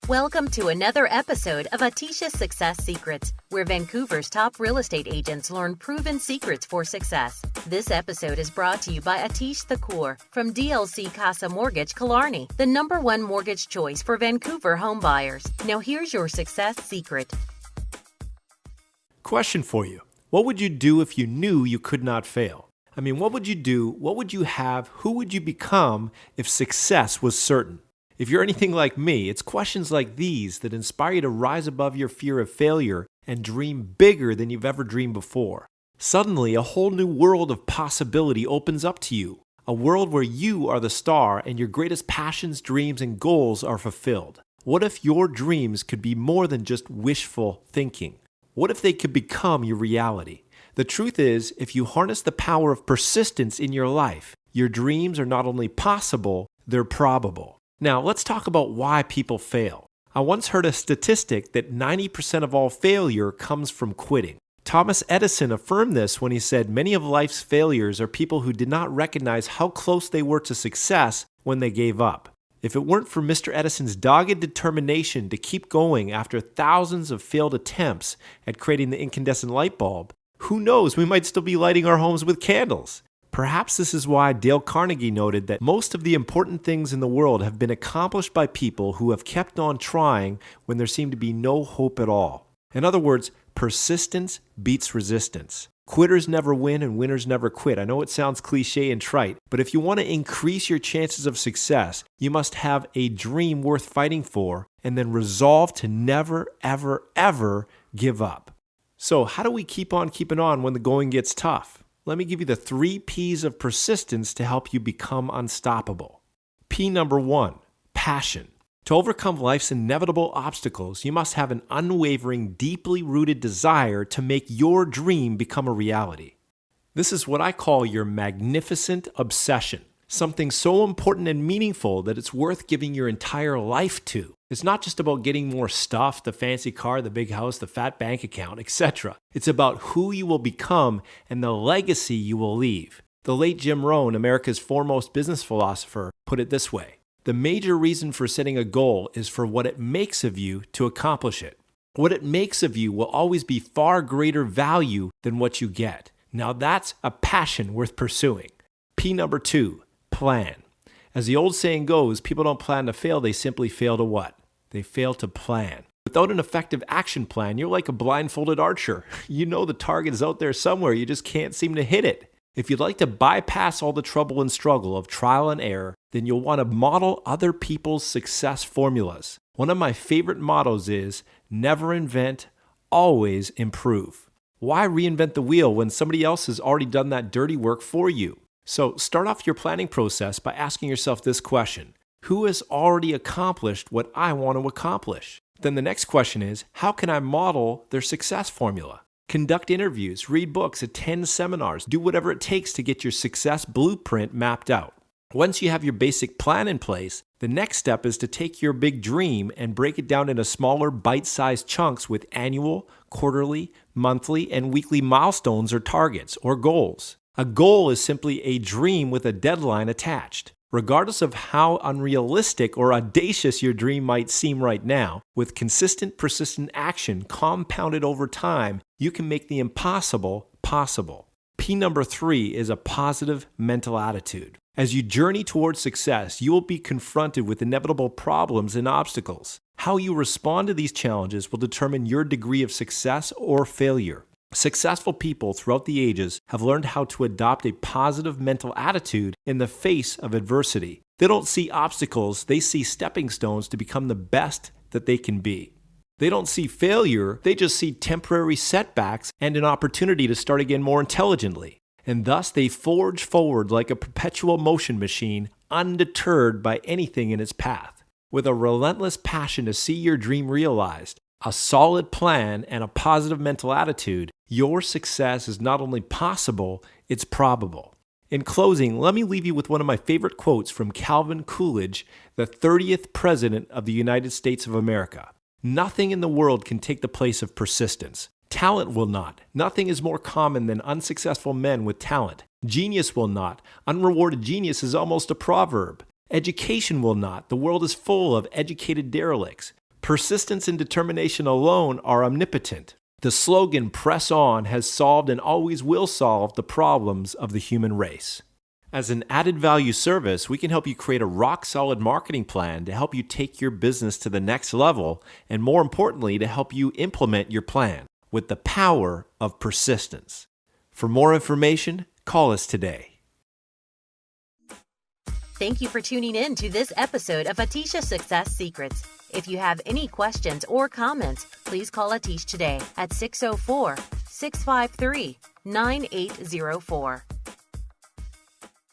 Welcome to another episode of Atisha's Success Secrets, where Vancouver's top real estate agents learn proven secrets for success. This episode is brought to you by Atish Thakur from DLC Casa Mortgage Killarney, the #1 mortgage choice for Vancouver home buyers. Now here's your success secret. Question for you. What would you do if you knew you could not fail? What would you do? What would you have? Who would you become if success was certain? If you're anything like me, it's questions like these that inspire you to rise above your fear of failure and dream bigger than you've ever dreamed before. Suddenly, a whole new world of possibility opens up to you. A world where you are the star and your greatest passions, dreams, and goals are fulfilled. What if your dreams could be more than just wishful thinking? What if they could become your reality? The truth is, if you harness the power of persistence in your life, your dreams are not only possible, they're probable. Now, let's talk about why people fail. I once heard a statistic that 90% of all failure comes from quitting. Thomas Edison affirmed this when he said many of life's failures are people who did not recognize how close they were to success when they gave up. If it weren't for Mr. Edison's dogged determination to keep going after thousands of failed attempts at creating the incandescent light bulb, who knows, we might still be lighting our homes with candles. Perhaps this is why Dale Carnegie noted that most of the important things in the world have been accomplished by people who have kept on trying when there seemed to be no hope at all. In other words, persistence beats resistance. Quitters never win and winners never quit. I know it sounds cliche and trite, but if you want to increase your chances of success, you must have a dream worth fighting for and then resolve to never, ever, ever give up. So how do we keep on keeping on when the going gets tough? Let me give you the 3 P's of persistence to help you become unstoppable. P number 1, passion. To overcome life's inevitable obstacles, you must have an unwavering, deeply rooted desire to make your dream become a reality. This is what I call your magnificent obsession. Something so important and meaningful that it's worth giving your entire life to. It's not just about getting more stuff, the fancy car, the big house, the fat bank account, etc. It's about who you will become and the legacy you will leave. The late Jim Rohn, America's foremost business philosopher, put it this way: the major reason for setting a goal is for what it makes of you to accomplish it. What it makes of you will always be far greater value than what you get. Now that's a passion worth pursuing. P number 2, plan. As the old saying goes, people don't plan to fail, they simply fail to what? They fail to plan. Without an effective action plan, you're like a blindfolded archer. You know the target is out there somewhere, you just can't seem to hit it. If you'd like to bypass all the trouble and struggle of trial and error, then you'll want to model other people's success formulas. One of my favorite mottos is, never invent, always improve. Why reinvent the wheel when somebody else has already done that dirty work for you? So start off your planning process by asking yourself this question: who has already accomplished what I want to accomplish? Then the next question is, how can I model their success formula? Conduct interviews, read books, attend seminars, do whatever it takes to get your success blueprint mapped out. Once you have your basic plan in place, the next step is to take your big dream and break it down into smaller bite-sized chunks with annual, quarterly, monthly, and weekly milestones or targets or goals. A goal is simply a dream with a deadline attached. Regardless of how unrealistic or audacious your dream might seem right now, with consistent, persistent action compounded over time, you can make the impossible possible. P number 3 is a positive mental attitude. As you journey towards success, you will be confronted with inevitable problems and obstacles. How you respond to these challenges will determine your degree of success or failure. Successful people throughout the ages have learned how to adopt a positive mental attitude in the face of adversity. They don't see obstacles, they see stepping stones to become the best that they can be. They don't see failure, they just see temporary setbacks and an opportunity to start again more intelligently. And thus they forge forward like a perpetual motion machine, undeterred by anything in its path. With a relentless passion to see your dream realized, a solid plan, and a positive mental attitude, your success is not only possible, it's probable. In closing, let me leave you with one of my favorite quotes from Calvin Coolidge, the 30th President of the United States of America. Nothing in the world can take the place of persistence. Talent will not. Nothing is more common than unsuccessful men with talent. Genius will not. Unrewarded genius is almost a proverb. Education will not. The world is full of educated derelicts. Persistence and determination alone are omnipotent. The slogan, "Press on," has solved and always will solve the problems of the human race. As an added value service, we can help you create a rock-solid marketing plan to help you take your business to the next level, and more importantly, to help you implement your plan with the power of persistence. For more information, call us today. Thank you for tuning in to this episode of Atisha Success Secrets. If you have any questions or comments, please call Atish today at 604-653-9804.